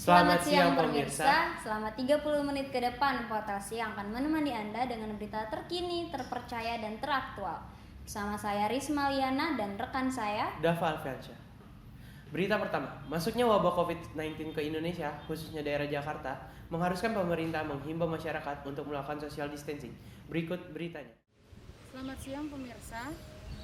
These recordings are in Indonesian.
Selamat siang pemirsa, selama 30 menit ke depan Potasi akan menemani Anda dengan berita terkini, terpercaya, dan teraktual. Bersama saya Risma Liana dan rekan saya Dava Alfiansyah. Berita pertama, masuknya wabah COVID-19 ke Indonesia, khususnya daerah Jakarta, mengharuskan pemerintah menghimbau masyarakat untuk melakukan social distancing. Berikut beritanya. Selamat siang pemirsa,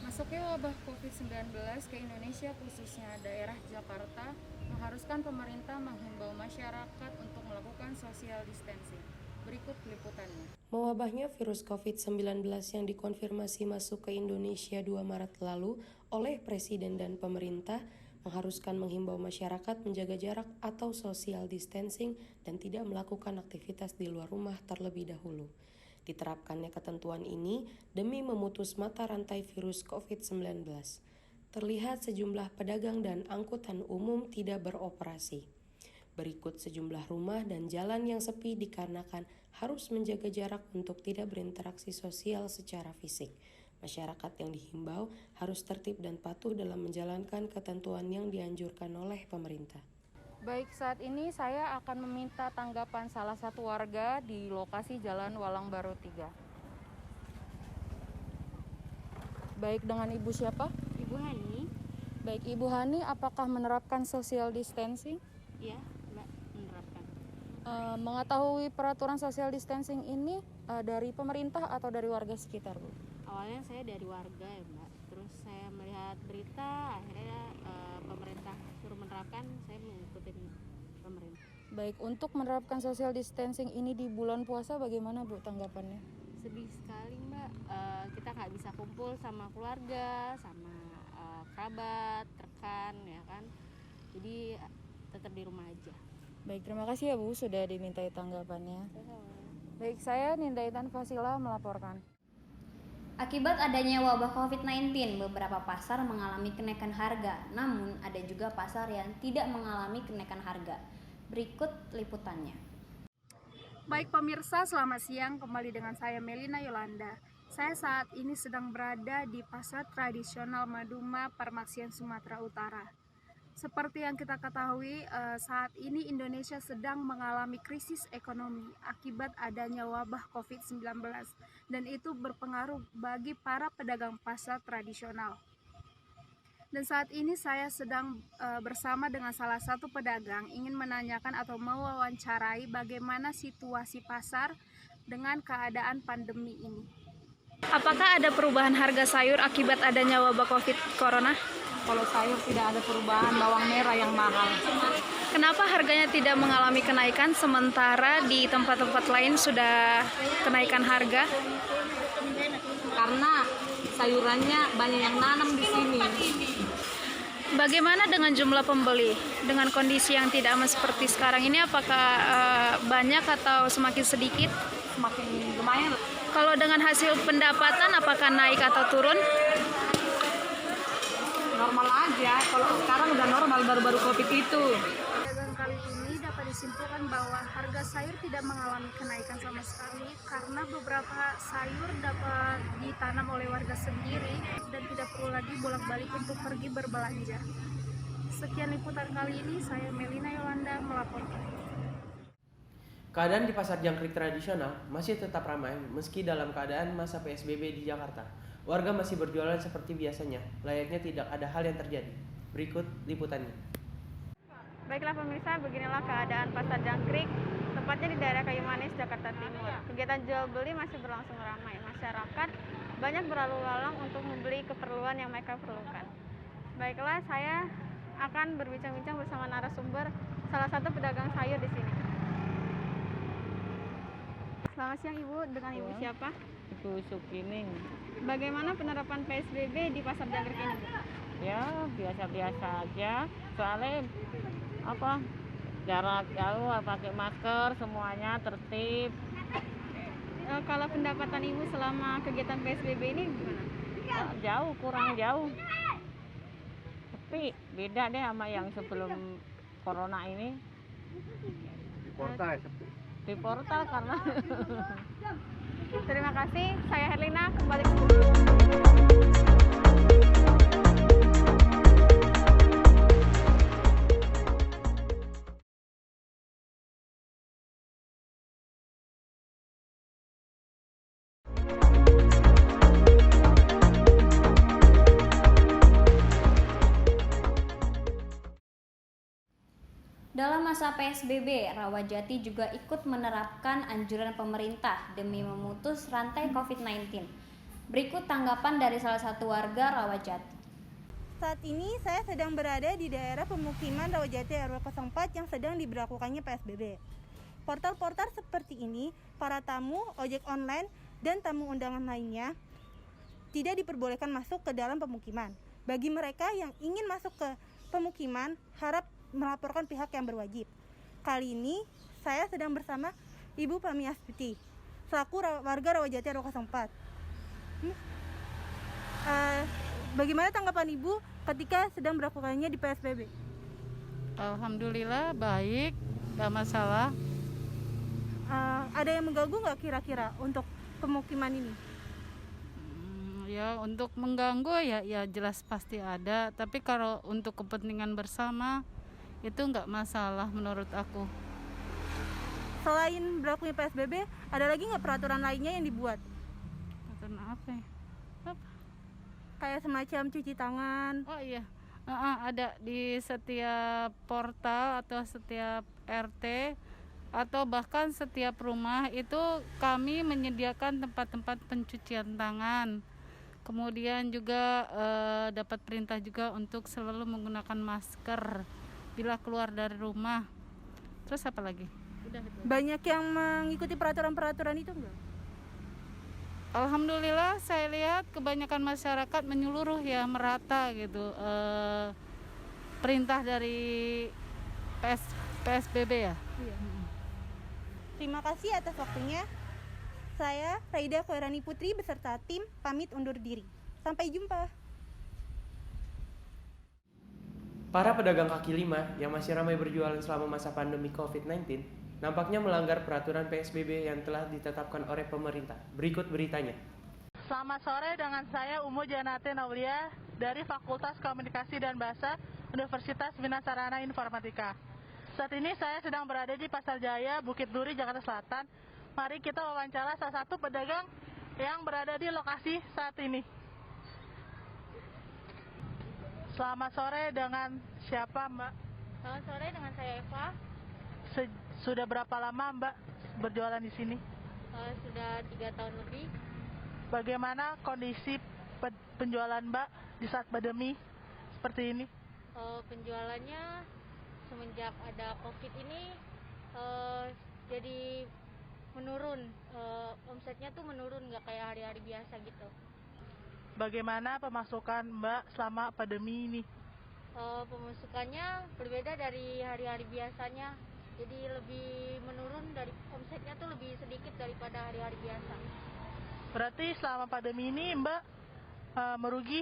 masuknya wabah COVID-19 ke Indonesia khususnya daerah Jakarta mengharuskan pemerintah menghimbau masyarakat untuk melakukan social distancing. Berikut liputannya. Mewabahnya virus COVID-19 yang dikonfirmasi masuk ke Indonesia 2 Maret lalu oleh Presiden dan pemerintah mengharuskan menghimbau masyarakat menjaga jarak atau social distancing dan tidak melakukan aktivitas di luar rumah terlebih dahulu. Diterapkannya ketentuan ini demi memutus mata rantai virus COVID-19. Terlihat sejumlah pedagang dan angkutan umum tidak beroperasi. Berikut sejumlah rumah dan jalan yang sepi dikarenakan harus menjaga jarak untuk tidak berinteraksi sosial secara fisik. Masyarakat yang dihimbau harus tertib dan patuh dalam menjalankan ketentuan yang dianjurkan oleh pemerintah. Baik, saat ini saya akan meminta tanggapan salah satu warga di lokasi Jalan Walang Baru 3. Baik, dengan Ibu siapa? Ibu Hani. Baik, Ibu Hani, apakah menerapkan social distancing? Iya, Mbak, menerapkan. Mengetahui peraturan social distancing ini dari pemerintah atau dari warga sekitar, Bu? Awalnya saya dari warga ya, Mbak. Terus saya melihat berita, akhirnya pemerintah suruh menerapkan, saya mengikuti pemerintah. Baik, untuk menerapkan social distancing ini di bulan puasa bagaimana, Bu, tanggapannya? Sedih sekali, Mbak. Kita nggak bisa kumpul sama keluarga, sama kerabat, rekan, ya kan. Jadi tetap di rumah aja. Baik, terima kasih ya, Bu, sudah dimintai tanggapannya. Baik, saya Nindaitan Fasila melaporkan. Akibat adanya wabah COVID-19, beberapa pasar mengalami kenaikan harga, namun ada juga pasar yang tidak mengalami kenaikan harga. Berikut liputannya. Baik pemirsa, selamat siang, kembali dengan saya Melina Yolanda. Saya saat ini sedang berada di Pasar Tradisional Maduma, Parmaksian, Sumatera Utara. Seperti yang kita ketahui, saat ini Indonesia sedang mengalami krisis ekonomi akibat adanya wabah COVID-19 dan itu berpengaruh bagi para pedagang pasar tradisional. Dan saat ini saya sedang bersama dengan salah satu pedagang ingin menanyakan atau mewawancarai bagaimana situasi pasar dengan keadaan pandemi ini. Apakah ada perubahan harga sayur akibat adanya wabah COVID Corona? Kalau sayur tidak ada perubahan, bawang merah yang mahal. Kenapa harganya tidak mengalami kenaikan sementara di tempat-tempat lain sudah kenaikan harga? Karena sayurannya banyak yang nanam di sini. Bagaimana dengan jumlah pembeli? Dengan kondisi yang tidak aman seperti sekarang ini, apakah banyak atau semakin sedikit? Semakin lumayan. Kalau dengan hasil pendapatan, apakah naik atau turun? Normal aja, kalau sekarang udah normal, baru-baru COVID itu. Dalam kali ini dapat disimpulkan bahwa harga sayur tidak mengalami kenaikan sama sekali karena beberapa sayur dapat ditanam oleh warga sendiri dan tidak perlu lagi bolak-balik untuk pergi berbelanja. Sekian liputan kali ini, saya Melina Yolanda melaporkan. Keadaan di pasar jangkrik tradisional masih tetap ramai meski dalam keadaan masa PSBB di Jakarta. Warga masih berjualan seperti biasanya, layaknya tidak ada hal yang terjadi. Berikut liputannya. Baiklah pemirsa, beginilah keadaan pasar jangkrik, tepatnya di daerah Kayu Manis, Jakarta Timur. Kegiatan jual beli masih berlangsung ramai. Masyarakat banyak berlalu lalang untuk membeli keperluan yang mereka perlukan. Baiklah, saya akan berbincang-bincang bersama narasumber salah satu pedagang sayur di sini. Selamat siang Ibu, dengan Ibu siapa? Ibu Sukining. Bagaimana penerapan PSBB di pasar jangkrik ini? Ya, biasa-biasa aja. Soalnya jarak jauh, pakai masker, semuanya tertib. Kalau pendapatan Ibu selama kegiatan PSBB ini gimana? Jauh, kurang jauh. Tapi beda deh sama yang sebelum corona ini. Di portal karena Terima kasih, saya Herlina, kembali ke Dalam masa PSBB, Rawajati juga ikut menerapkan anjuran pemerintah demi memutus rantai COVID-19. Berikut tanggapan dari salah satu warga Rawajati. Saat ini saya sedang berada di daerah pemukiman Rawajati RW 04 yang sedang diberlakukannya PSBB. Portal-portal seperti ini, para tamu, ojek online, dan tamu undangan lainnya tidak diperbolehkan masuk ke dalam pemukiman. Bagi mereka yang ingin masuk ke pemukiman, harap melaporkan pihak yang berwajib. Kali ini saya sedang bersama Ibu Pamiastuti, selaku warga Rawajati RW 04. Bagaimana tanggapan Ibu ketika sedang berlakukannya di PSBB? Alhamdulillah baik, nggak masalah. Ada yang mengganggu nggak kira-kira untuk pemukiman ini? Ya untuk mengganggu ya jelas pasti ada. Tapi kalau untuk kepentingan bersama itu nggak masalah menurut aku. Selain berlakunya PSBB, ada lagi nggak peraturan lainnya yang dibuat? Peraturan apa ya? Kayak semacam cuci tangan. Oh iya, ada di setiap portal atau setiap RT atau bahkan setiap rumah itu kami menyediakan tempat-tempat pencucian tangan. Kemudian juga dapat perintah juga untuk selalu menggunakan masker bila keluar dari rumah. Terus apa lagi? Udah itu. Banyak yang mengikuti peraturan-peraturan itu enggak? Alhamdulillah saya lihat kebanyakan masyarakat menyeluruh ya, merata gitu. Perintah dari PSBB ya. Iya. Terima kasih atas waktunya. Saya Raida Khairani Putri beserta tim pamit undur diri. Sampai jumpa. Para pedagang kaki lima yang masih ramai berjualan selama masa pandemi COVID-19 nampaknya melanggar peraturan PSBB yang telah ditetapkan oleh pemerintah. Berikut beritanya. Selamat sore, dengan saya Umu Janate Naulia dari Fakultas Komunikasi dan Bahasa Universitas Bina Sarana Informatika. Saat ini saya sedang berada di Pasar Jaya, Bukit Duri, Jakarta Selatan. Mari kita wawancara salah satu pedagang yang berada di lokasi saat ini. Selamat sore, dengan siapa Mbak? Selamat sore, dengan saya Eva. Sudah berapa lama Mbak berjualan di sini? Sudah 3 tahun lebih. Bagaimana kondisi penjualan Mbak di saat pandemi seperti ini? Penjualannya semenjak ada COVID ini jadi menurun. Omsetnya tuh menurun, nggak kayak hari-hari biasa gitu. Bagaimana pemasukan Mbak selama pandemi ini? Pemasukannya berbeda dari hari-hari biasanya. Jadi lebih menurun, dari omsetnya tuh lebih sedikit daripada hari-hari biasa. Berarti selama pandemi ini Mbak merugi?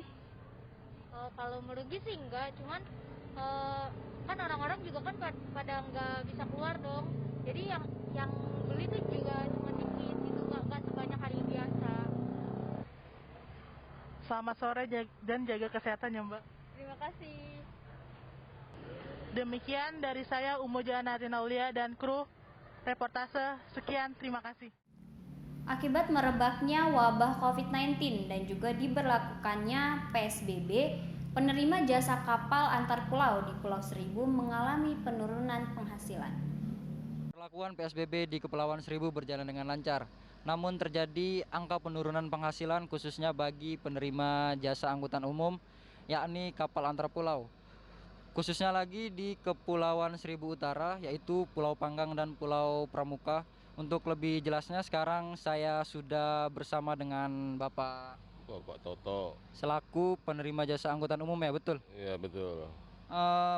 Kalau merugi sih enggak, cuman kan orang-orang juga kan pada nggak bisa keluar dong. Jadi yang beli tuh juga cuma dikit, itu nggak sebanyak hari biasa. Selamat sore dan jaga kesehatan ya Mbak. Terima kasih. Demikian dari saya Umu Janati Naulia dan kru reportase. Sekian, terima kasih. Akibat merebaknya wabah COVID-19 dan juga diberlakukannya PSBB, penerima jasa kapal antar pulau di Pulau Seribu mengalami penurunan penghasilan. Perlakuan PSBB di Kepulauan Seribu berjalan dengan lancar. Namun terjadi angka penurunan penghasilan khususnya bagi penerima jasa angkutan umum, yakni kapal antar pulau. Khususnya lagi di Kepulauan Seribu Utara, yaitu Pulau Panggang dan Pulau Pramuka. Untuk lebih jelasnya sekarang saya sudah bersama dengan Bapak Toto selaku penerima jasa angkutan umum ya, betul? Iya betul.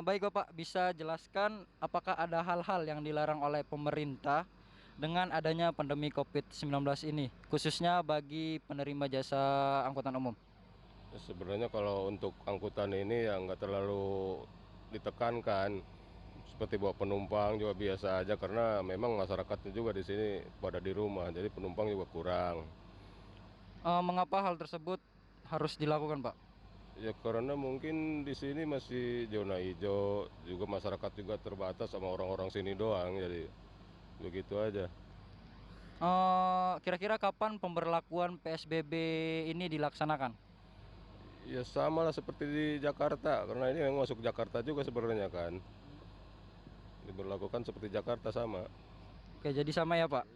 Baik Bapak, bisa jelaskan apakah ada hal-hal yang dilarang oleh pemerintah dengan adanya pandemi COVID-19 ini, khususnya bagi penerima jasa angkutan umum? Sebenarnya kalau untuk angkutan ini ya nggak terlalu ditekankan, seperti bawa penumpang juga biasa aja, karena memang masyarakatnya juga di sini pada di rumah, jadi penumpang juga kurang. Mengapa hal tersebut harus dilakukan, Pak? Ya karena mungkin di sini masih zona hijau, juga masyarakat juga terbatas sama orang-orang sini doang, jadi begitu aja. Kira-kira kapan pemberlakuan PSBB ini dilaksanakan? Ya sama lah seperti di Jakarta, karena ini yang masuk Jakarta juga sebenarnya kan. diberlakukan seperti Jakarta sama. Oke, jadi sama ya Pak.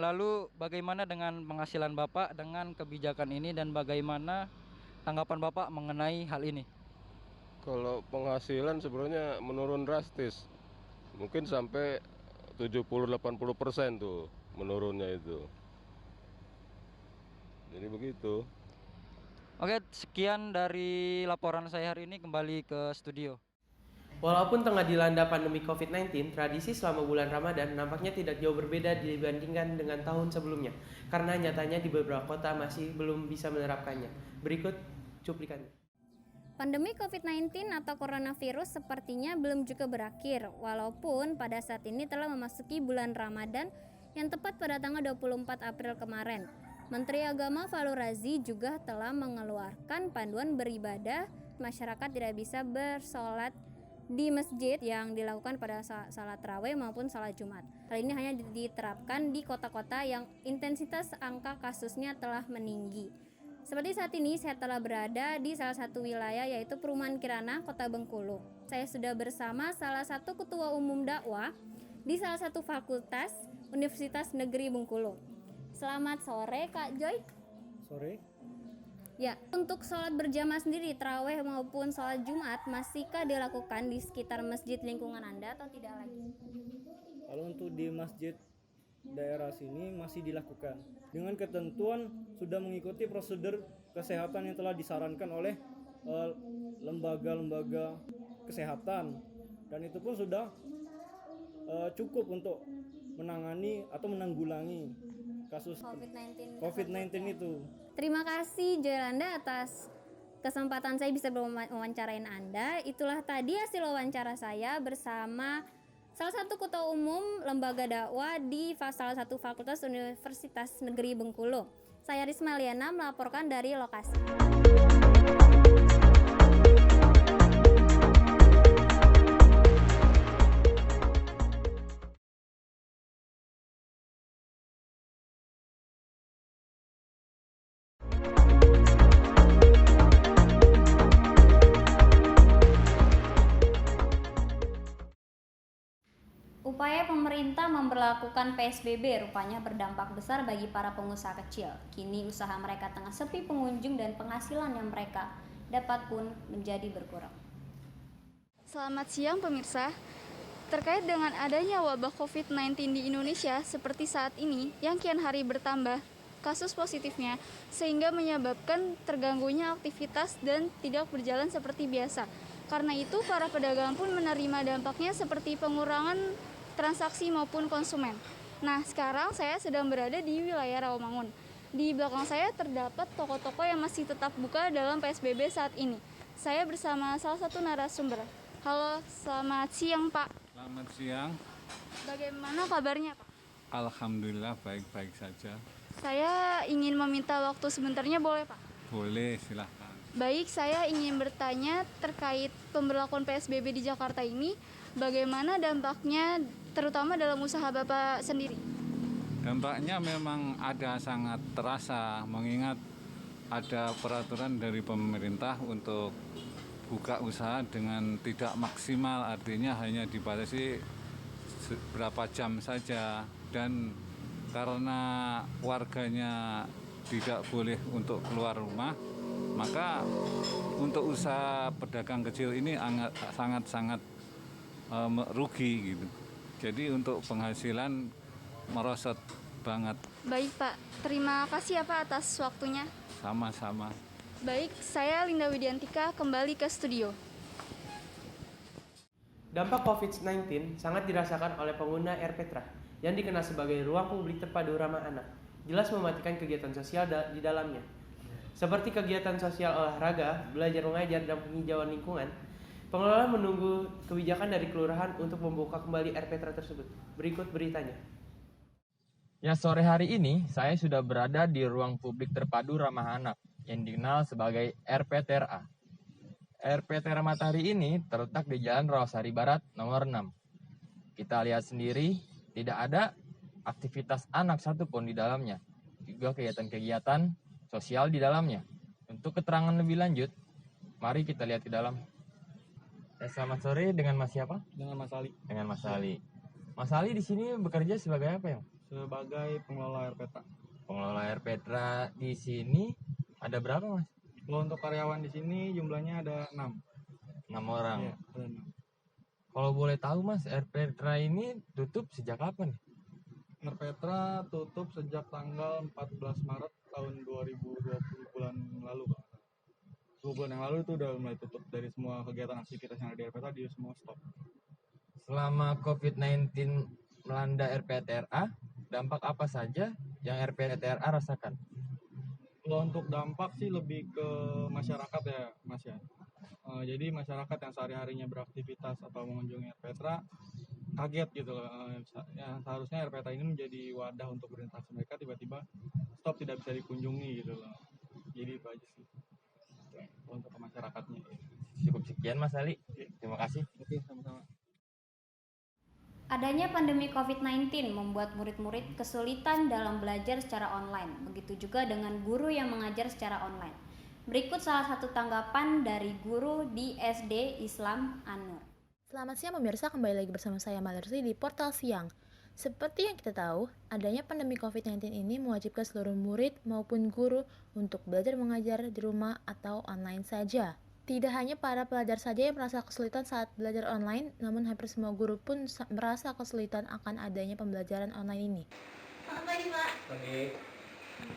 Lalu bagaimana dengan penghasilan Bapak dengan kebijakan ini dan bagaimana tanggapan Bapak mengenai hal ini? Kalau penghasilan sebenarnya menurun drastis. Mungkin sampai 70-80% tuh menurunnya itu. Jadi begitu. Oke, sekian dari laporan saya hari ini, kembali ke studio. Walaupun tengah dilanda pandemi COVID-19, tradisi selama bulan Ramadan nampaknya tidak jauh berbeda dibandingkan dengan tahun sebelumnya, karena nyatanya di beberapa kota masih belum bisa menerapkannya. Berikut cuplikannya. Pandemi COVID-19 atau coronavirus sepertinya belum juga berakhir, walaupun pada saat ini telah memasuki bulan Ramadan yang tepat pada tanggal 24 April kemarin. Menteri Agama Fahru Razi juga telah mengeluarkan panduan beribadah, masyarakat tidak bisa bersolat di masjid yang dilakukan pada salat tarawih maupun salat Jumat. Hal ini hanya diterapkan di kota-kota yang intensitas angka kasusnya telah meninggi. Seperti saat ini saya telah berada di salah satu wilayah yaitu Perumahan Kirana, Kota Bengkulu. Saya sudah bersama salah satu ketua umum dakwah di salah satu fakultas Universitas Negeri Bengkulu. Selamat sore Kak Joy. Sore. Ya, untuk sholat berjamaah sendiri, tarawih maupun sholat Jumat, masihkah dilakukan di sekitar masjid lingkungan Anda atau tidak lagi? Kalau untuk di masjid daerah sini masih dilakukan dengan ketentuan sudah mengikuti prosedur kesehatan yang telah disarankan oleh lembaga-lembaga kesehatan, dan itu pun sudah cukup untuk menangani atau menanggulangi kasus COVID-19 itu. Terima kasih Joylanda atas kesempatan saya bisa mewawancarain Anda. Itulah tadi hasil wawancara saya bersama salah satu ketua umum lembaga dakwah di salah satu fakultas Universitas Negeri Bengkulu. Saya Risma Liana melaporkan dari lokasi. Upaya pemerintah memberlakukan PSBB rupanya berdampak besar bagi para pengusaha kecil. Kini usaha mereka tengah sepi pengunjung dan penghasilan yang mereka dapat pun menjadi berkurang. Selamat siang pemirsa. Terkait dengan adanya wabah COVID-19 di Indonesia seperti saat ini yang kian hari bertambah kasus positifnya sehingga menyebabkan terganggunya aktivitas dan tidak berjalan seperti biasa. Karena itu para pedagang pun menerima dampaknya seperti pengurangan transaksi maupun konsumen. Nah, sekarang saya sedang berada di wilayah Rawamangun. Di belakang saya terdapat toko-toko yang masih tetap buka dalam PSBB saat ini. Saya bersama salah satu narasumber. Halo, selamat siang Pak. Selamat siang. Bagaimana kabarnya Pak? Alhamdulillah baik-baik saja. Saya ingin meminta waktu sebentarnya, boleh Pak? Boleh, silahkan. Baik, saya ingin bertanya terkait pemberlakuan PSBB di Jakarta ini. Bagaimana dampaknya terutama dalam usaha Bapak sendiri? Dampaknya memang ada sangat terasa, mengingat ada peraturan dari pemerintah untuk buka usaha dengan tidak maksimal, artinya hanya dibatasi berapa jam saja, dan karena warganya tidak boleh untuk keluar rumah, maka untuk usaha pedagang kecil ini sangat-sangat rugi gitu. Jadi untuk penghasilan merosot banget. Baik Pak, terima kasih ya Pak atas waktunya. Sama-sama. Baik, saya Linda Widiantika kembali ke studio. Dampak COVID-19 sangat dirasakan oleh pengguna RPTRA yang dikenal sebagai ruang publik terpadu ramah anak. Jelas mematikan kegiatan sosial di dalamnya. Seperti kegiatan sosial olahraga, belajar mengajar, dan penghijauan lingkungan. Pengelola menunggu kebijakan dari kelurahan untuk membuka kembali RPTRA tersebut. Berikut beritanya. Ya, sore hari ini saya sudah berada di ruang publik terpadu ramah anak yang dikenal sebagai RPTRA. RPTRA Matahari ini terletak di Jalan Rawasari Barat nomor 6. Kita lihat sendiri, tidak ada aktivitas anak satupun di dalamnya. Juga kegiatan-kegiatan sosial di dalamnya. Untuk keterangan lebih lanjut, mari kita lihat ke dalam. Selamat sore, dengan Mas siapa? Dengan Mas Ali. Dengan Mas Ali. Mas Ali di sini bekerja sebagai apa ya? Sebagai pengelola RPTRA. Pengelola RPTRA di sini ada berapa, Mas? Kalau untuk karyawan di sini jumlahnya ada 6. 6 orang. Iya, ada 6. Kalau boleh tahu, Mas, RPTRA ini tutup sejak kapan? RPTRA tutup sejak tanggal 14 Maret tahun 2020 bulan lalu, Pak. 2 bulan yang lalu itu udah mulai tutup dari semua kegiatan aktivitas yang ada di RPTRA, dia semua stop. Selama COVID-19 melanda RPTRA, dampak apa saja yang RPTRA rasakan? Kalau untuk dampak sih lebih ke masyarakat ya, Mas ya. Jadi masyarakat yang sehari-harinya beraktivitas atau mengunjungi RPTRA kaget gitu loh. Ya, seharusnya RPTRA ini menjadi wadah untuk berinteraksi mereka, tiba-tiba stop, tidak bisa dikunjungi gitu loh. Jadi itu aja sih untuk masyarakatnya. Cukup sekian, Mas Ali. Terima kasih. Oke, sama-sama. Adanya pandemi COVID-19 membuat murid-murid kesulitan dalam belajar secara online. Begitu juga dengan guru yang mengajar secara online. Berikut salah satu tanggapan dari guru di SD Islam An-Nur. Selamat siang pemirsa, kembali lagi bersama saya Malersi di Portal Siang. Seperti yang kita tahu, adanya pandemi COVID-19 ini mewajibkan seluruh murid maupun guru untuk belajar mengajar di rumah atau online saja. Tidak hanya para pelajar saja yang merasa kesulitan saat belajar online, namun hampir semua guru pun merasa kesulitan akan adanya pembelajaran online ini. Selamat pagi, Pak. Pagi.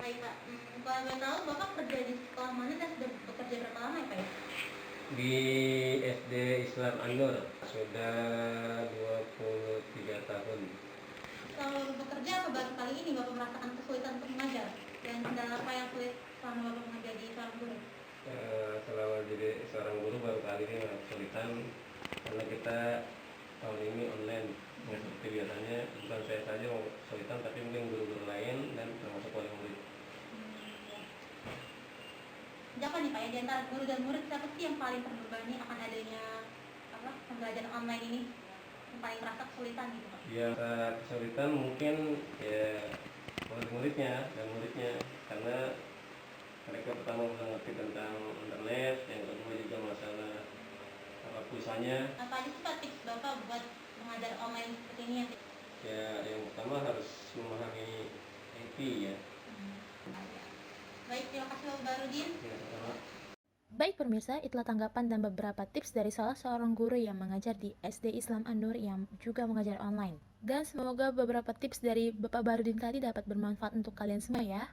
Baik, Pak. Kalau boleh tahu, Bapak kerja di sekolah mana dan sudah bekerja berapa lama ya, Pak? Di SD Islam An-Nur sudah 23 tahun. Kalau bekerja apa baru kali ini Bapak merasakan kesulitan untuk mengajar? Dan kendala apa yang sulit selama Bapak mengajar di seorang guru? Selama jadi seorang guru baru kali ini kesulitan karena kita tahun ini online. Nggak seperti biasanya, bukan saya saja yang kesulitan, tapi mungkin guru-guru lain dan termasuk wali murid. Siapa nih Pak ya, di antara guru dan murid siapa sih yang paling terbebani akan adanya pembelajaran online ini? Yang paling merasa kesulitan gitu Pak? Ya, kesulitan mungkin ya murid-muridnya dan muridnya, karena mereka pertama belum ngerti tentang internet, yang kedua juga masalah pulsanya. Apa aja sih Pak tips Bapak buat mengajar online seperti ini? Ya, yang pertama harus memahami IT ya. Baik, terima kasih Bapak Barudin. Ya, sama. Baik pemirsa, itulah tanggapan dan beberapa tips dari salah seorang guru yang mengajar di SD Islam An-Nur yang juga mengajar online. Dan semoga beberapa tips dari Bapak Barudin tadi dapat bermanfaat untuk kalian semua ya.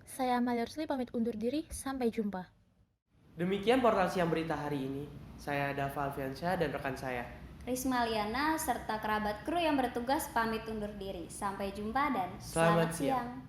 Saya Amalia Rusli pamit undur diri, sampai jumpa. Demikian Portal Siang Berita hari ini. Saya Dava Alfiansyah dan rekan saya Risma Liana serta kerabat kru yang bertugas pamit undur diri. Sampai jumpa dan Selamat siang.